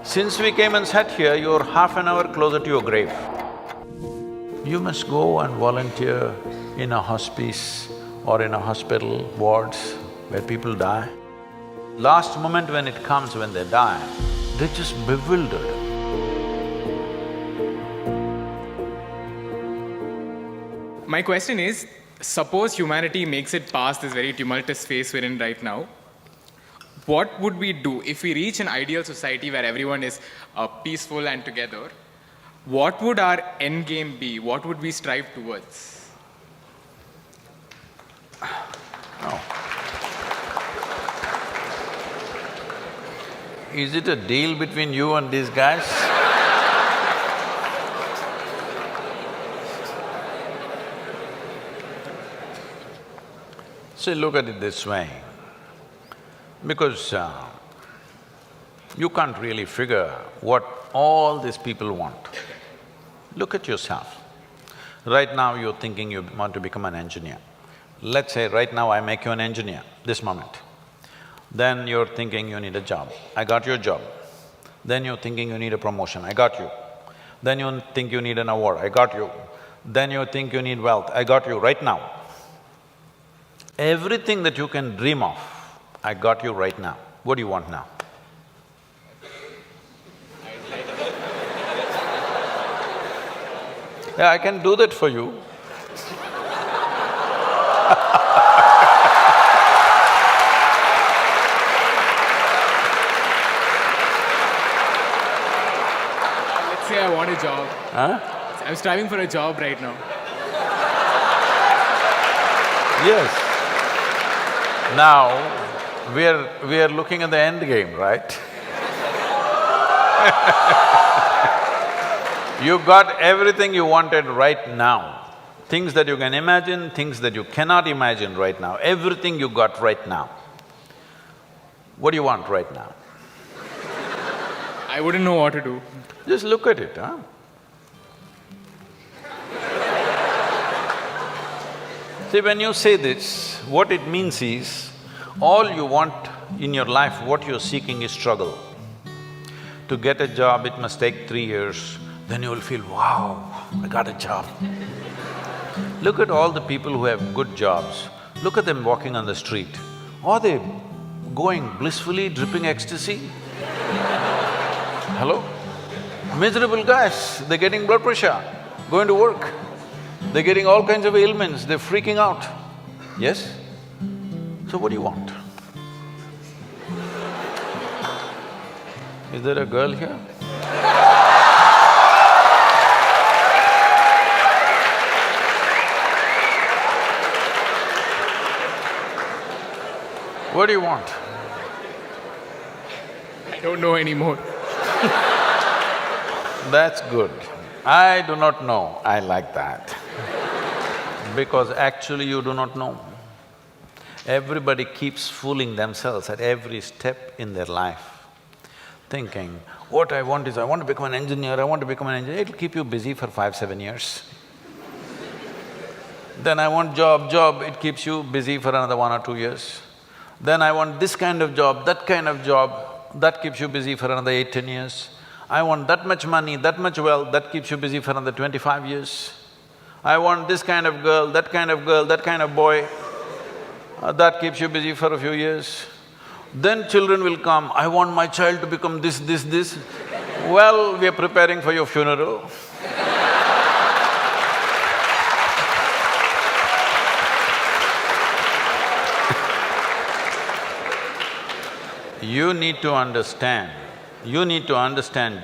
Since we came and sat here, you're half an hour closer to your grave. You must go and volunteer in a hospice or in a hospital wards where people die. Last moment when it comes, when they die, they're just bewildered. My question is, suppose humanity makes it past this very tumultuous phase we're in right now, what would we do if we reach an ideal society where everyone is peaceful and together? What would our end game be? What would we strive towards? Oh. Is it a deal between you and these guys? See, look at it this way, because you can't really figure what all these people want. Look at yourself. Right now you're thinking you want to become an engineer. Let's say right now I make you an engineer, this moment. Then you're thinking you need a job, I got your job. Then you're thinking you need a promotion, I got you. Then you think you need an award, I got you. Then you think you need wealth, I got you right now. Everything that you can dream of, I got you right now. What do you want now? Yeah, I can do that for you. Let's say I want a job. Huh? I'm striving for a job right now. Yes. Now, we are looking at the end game, right? You got everything you wanted right now. Things that you can imagine, things that you cannot imagine right now, everything you got right now. What do you want right now? I wouldn't know what to do. Just look at it, huh? See, when you say this, what it means is, all you want in your life, what you're seeking is struggle. To get a job, it must take 3 years, then you will feel, wow, I got a job. Look at all the people who have good jobs, look at them walking on the street. Are they going blissfully, dripping ecstasy? Hello? Miserable guys, they're getting blood pressure, going to work. They're getting all kinds of ailments, they're freaking out. Yes? So what do you want? Is there a girl here? What do you want? I don't know anymore. That's good. I do not know, I like that. Because actually you do not know. Everybody keeps fooling themselves at every step in their life, thinking, what I want is, I want to become an engineer, I want to become an engineer. It'll keep you busy for 5-7 years. Then I want job, it keeps you busy for another 1 or 2 years. Then I want this kind of job, that kind of job, that keeps you busy for another 8-10 years. I want that much money, that much wealth, that keeps you busy for another 25 years. I want this kind of girl, that kind of girl, that kind of boy, that keeps you busy for a few years. Then children will come, I want my child to become this, this, this. Well, we are preparing for your funeral. You need to understand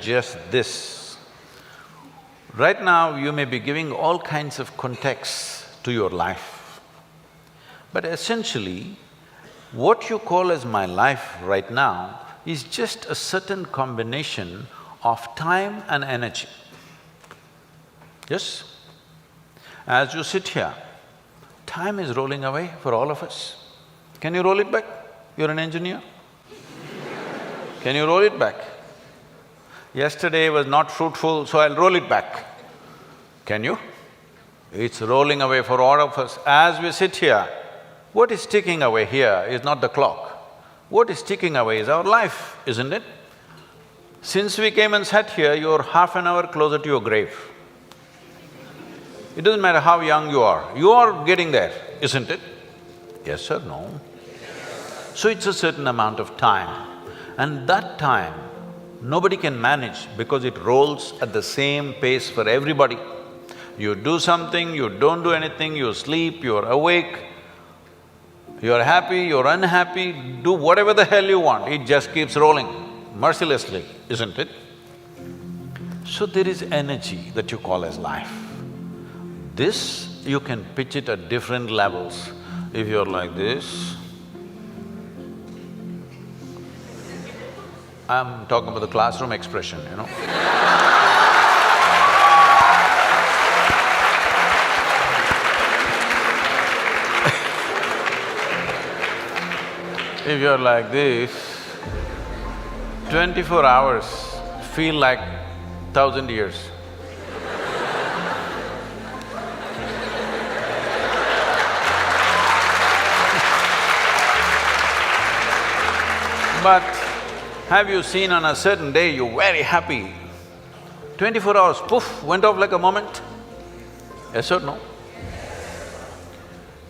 just this. Right now, you may be giving all kinds of contexts to your life. But essentially, what you call as my life right now is just a certain combination of time and energy. Yes? As you sit here, time is rolling away for all of us. Can you roll it back? You're an engineer. Can you roll it back? Yesterday was not fruitful, so I'll roll it back. Can you? It's rolling away for all of us. As we sit here, what is ticking away here is not the clock. What is ticking away is our life, isn't it? Since we came and sat here, you're half an hour closer to your grave. It doesn't matter how young you are getting there, isn't it? Yes or no? So it's a certain amount of time, and that time nobody can manage because it rolls at the same pace for everybody. You do something, you don't do anything, you sleep, you're awake, you're happy, you're unhappy, do whatever the hell you want, it just keeps rolling mercilessly, isn't it? So there is energy that you call as life. This, you can pitch it at different levels. If you're like this, I'm talking about the classroom expression, you know. If you're like this, 24 hours feel like 1,000 years. But have you seen on a certain day you're very happy, 24 hours, poof, went off like a moment? Yes or no?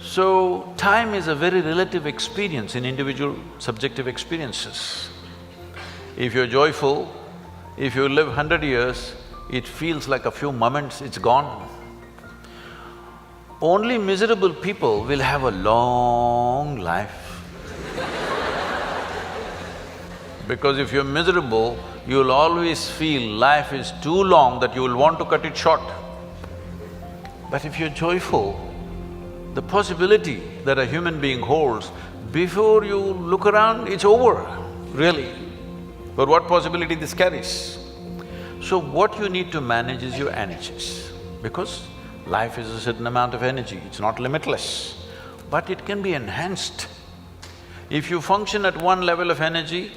So, time is a very relative experience in individual subjective experiences. If you're joyful, if you live 100 years, it feels like a few moments, it's gone. Only miserable people will have a long life. Because if you're miserable, you'll always feel life is too long that you will want to cut it short. But if you're joyful, the possibility that a human being holds, before you look around, it's over, really. But what possibility this carries? So what you need to manage is your energies, because life is a certain amount of energy, it's not limitless, but it can be enhanced. If you function at one level of energy,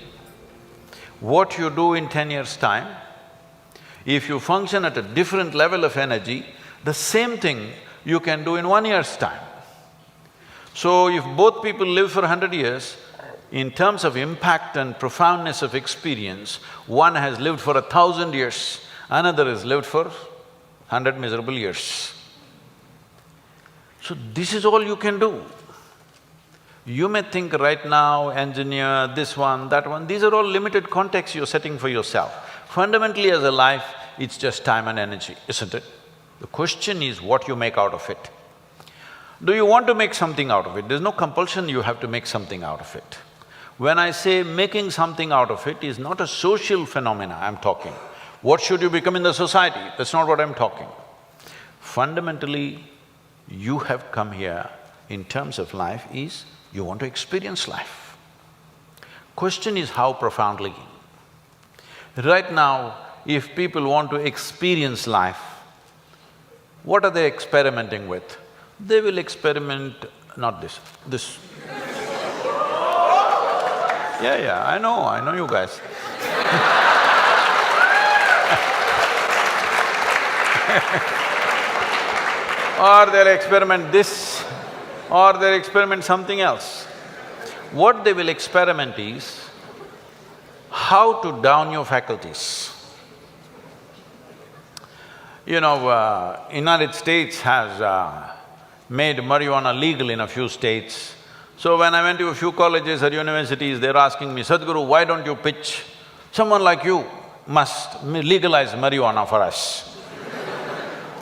what you do in 10 years' time, if you function at a different level of energy, the same thing you can do in 1 year's time. So if both people live for 100 years, in terms of impact and profoundness of experience, one has lived for 1,000 years, another has lived for 100 miserable years. So this is all you can do. You may think right now, engineer, this one, that one, these are all limited contexts you're setting for yourself. Fundamentally as a life, it's just time and energy, isn't it? The question is what you make out of it. Do you want to make something out of it? There's no compulsion you have to make something out of it. When I say making something out of it is not a social phenomena I'm talking. What should you become in the society? That's not what I'm talking. Fundamentally, you have come here in terms of life is you want to experience life. Question is how profoundly. Right now, if people want to experience life, what are they experimenting with? They will experiment… not this, this. Yeah, I know you guys. Or they'll experiment this, or they'll experiment something else. What they will experiment is how to down your faculties. You know, United States has made marijuana legal in a few states. So when I went to a few colleges or universities, they're asking me, Sadhguru, why don't you pitch? Someone like you must legalize marijuana for us.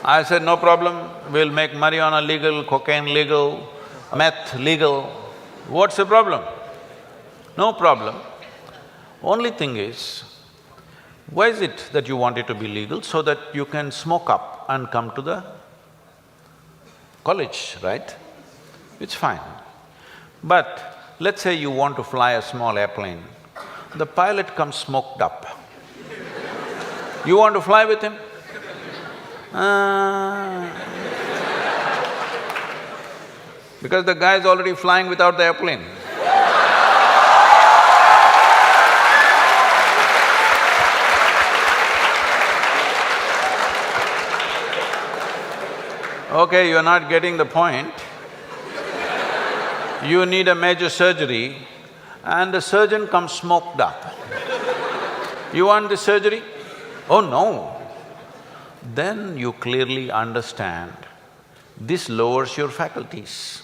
I said, no problem, we'll make marijuana legal, cocaine legal, meth legal. What's the problem? No problem. Only thing is, why is it that you want it to be legal? So that you can smoke up and come to the college, right? It's fine. But let's say you want to fly a small airplane, the pilot comes smoked up. You want to fly with him? Because the guy is already flying without the airplane. Okay, you're not getting the point. You need a major surgery and the surgeon comes smoked up. You want this surgery? Oh no. Then you clearly understand this lowers your faculties.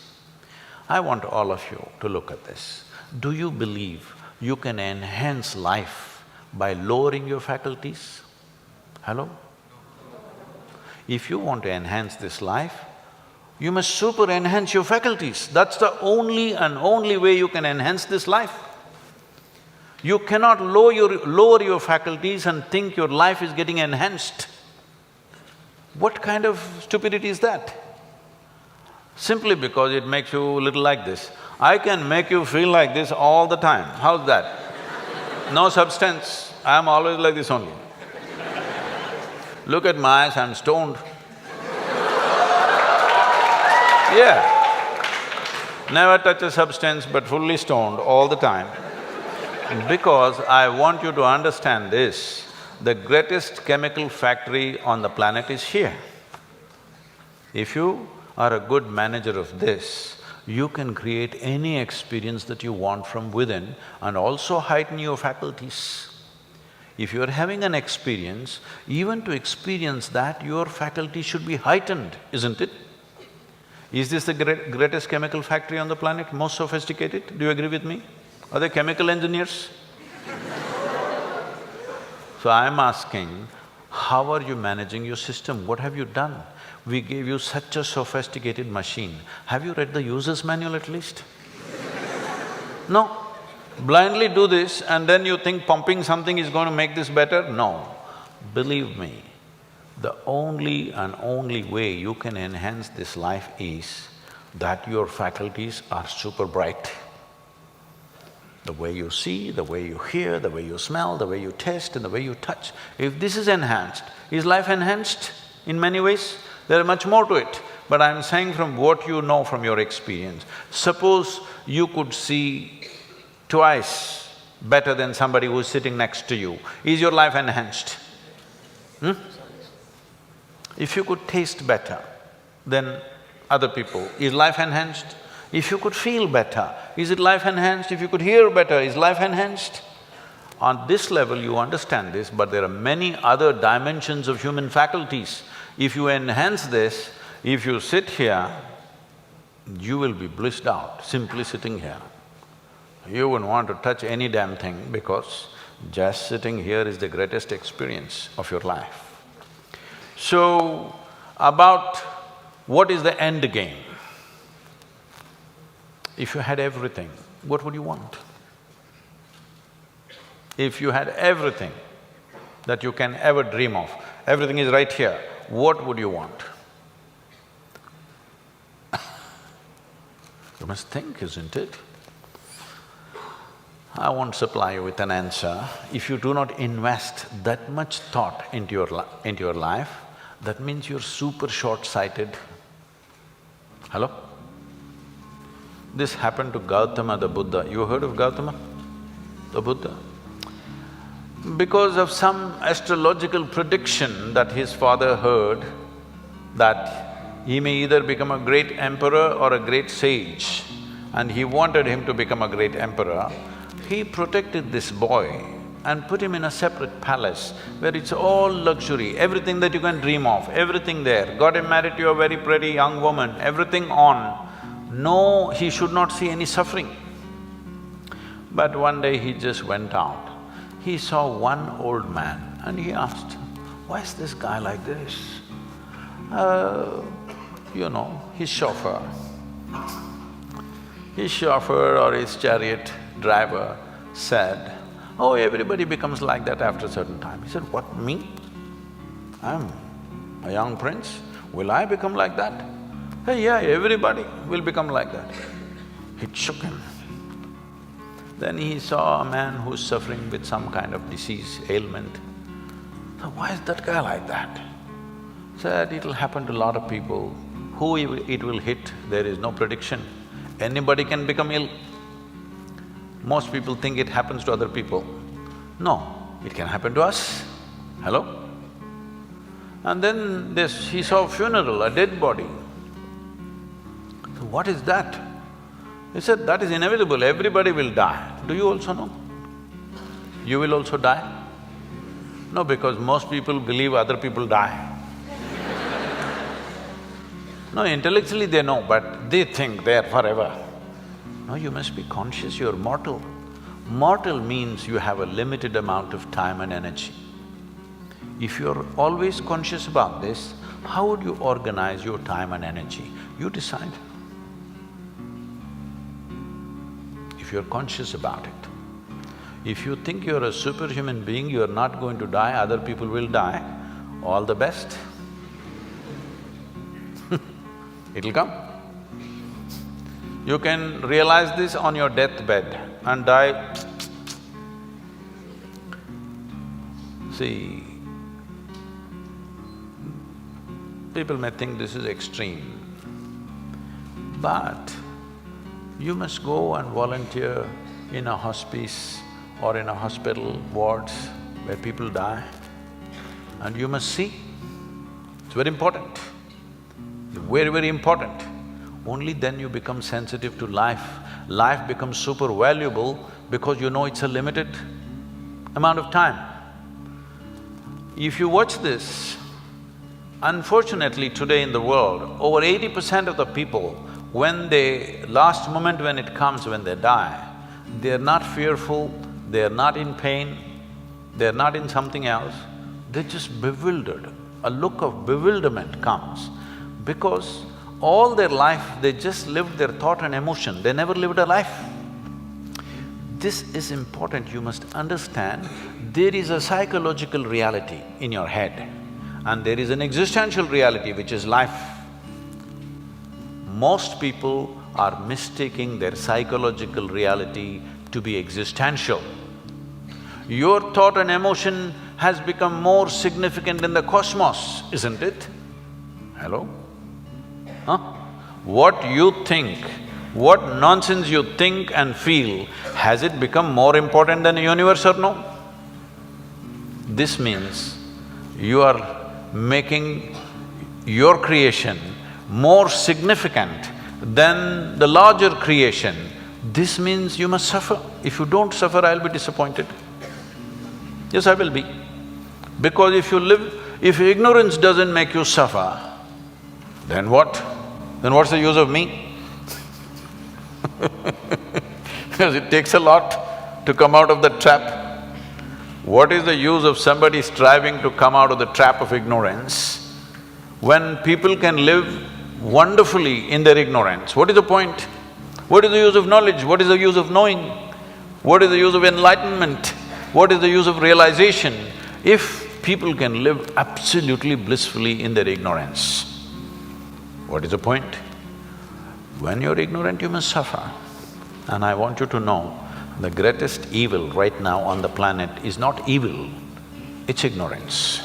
I want all of you to look at this. Do you believe you can enhance life by lowering your faculties? Hello? If you want to enhance this life, you must super enhance your faculties. That's the only way you can enhance this life. You cannot lower your faculties and think your life is getting enhanced. What kind of stupidity is that? Simply because it makes you a little like this. I can make you feel like this all the time. How's that? No substance, I'm always like this only. Look at my eyes, I'm stoned. Yeah. Never touch a substance but fully stoned all the time. Because I want you to understand this, the greatest chemical factory on the planet is here. If you are a good manager of this, you can create any experience that you want from within and also heighten your faculties. If you are having an experience, even to experience that, your faculty should be heightened, isn't it? Is this the greatest chemical factory on the planet, most sophisticated? Do you agree with me? Are they chemical engineers? So I'm asking, how are you managing your system? What have you done? We gave you such a sophisticated machine. Have you read the user's manual at least? No. Blindly do this and then you think pumping something is going to make this better? No. Believe me, the only and only way you can enhance this life is that your faculties are super bright. The way you see, the way you hear, the way you smell, the way you taste and the way you touch. If this is enhanced, is life enhanced in many ways? There is much more to it, but I'm saying from what you know from your experience. Suppose you could see twice better than somebody who's sitting next to you, is your life enhanced? If you could taste better than other people, is life enhanced? If you could feel better, is it life enhanced? If you could hear better, is life enhanced? On this level you understand this, but there are many other dimensions of human faculties. If you enhance this, if you sit here, you will be blissed out simply sitting here. You wouldn't want to touch any damn thing because just sitting here is the greatest experience of your life. So, about what is the end game? If you had everything, what would you want? If you had everything that you can ever dream of, everything is right here, what would you want? You must think, isn't it? I won't supply you with an answer. If you do not invest that much thought into your life, that means you're super short-sighted. Hello? This happened to Gautama the Buddha. You heard of Gautama the Buddha? Because of some astrological prediction that his father heard, that he may either become a great emperor or a great sage, and he wanted him to become a great emperor, he protected this boy and put him in a separate palace where it's all luxury, everything that you can dream of, everything there. Got him married to a very pretty young woman, everything on. No, he should not see any suffering. But one day he just went out. He saw one old man and he asked, why is this guy like this? You know, his chauffeur. His chauffeur or his chariot driver said, oh, everybody becomes like that after a certain time. He said, what, me? I'm a young prince, will I become like that? Hey, yeah, everybody will become like that. It shook him. Then he saw a man who's suffering with some kind of disease, ailment. So why is that guy like that? Said, it'll happen to a lot of people. Who it will hit, there is no prediction. Anybody can become ill. Most people think it happens to other people. No, it can happen to us. Hello? And then he saw a funeral, a dead body. So what is that? He said, that is inevitable, everybody will die. Do you also know? You will also die? No, because most people believe other people die. No, intellectually they know, but they think they're forever. No, you must be conscious, you're mortal. Mortal means you have a limited amount of time and energy. If you're always conscious about this, how would you organize your time and energy? You decide. If you're conscious about it. If you think you're a superhuman being, you're not going to die, other people will die, all the best. It'll come. You can realize this on your deathbed and die. See, people may think this is extreme, but you must go and volunteer in a hospice or in a hospital wards where people die, and you must see. It's very important, very, very important. Only then you become sensitive to life. Life becomes super valuable because you know it's a limited amount of time. If you watch this, unfortunately today in the world, over 80% of the people, when last moment when it comes, when they die, they're not fearful, they're not in pain, they're not in something else, they're just bewildered. A look of bewilderment comes because all their life they just lived their thought and emotion, they never lived a life. This is important, you must understand, there is a psychological reality in your head and there is an existential reality which is life. Most people are mistaking their psychological reality to be existential. Your thought and emotion has become more significant in the cosmos, isn't it? Hello? Huh? What you think, what nonsense you think and feel, has it become more important than the universe or no? This means you are making your creation more significant than the larger creation. This means you must suffer. If you don't suffer, I'll be disappointed. Yes, I will be. Because if ignorance doesn't make you suffer, then what? Then what's the use of me? Because it takes a lot to come out of the trap. What is the use of somebody striving to come out of the trap of ignorance when people can live wonderfully in their ignorance? What is the point? What is the use of knowledge? What is the use of knowing? What is the use of enlightenment? What is the use of realization if people can live absolutely blissfully in their ignorance? What is the point? When you're ignorant, you must suffer. And I want you to know, the greatest evil right now on the planet is not evil, it's ignorance.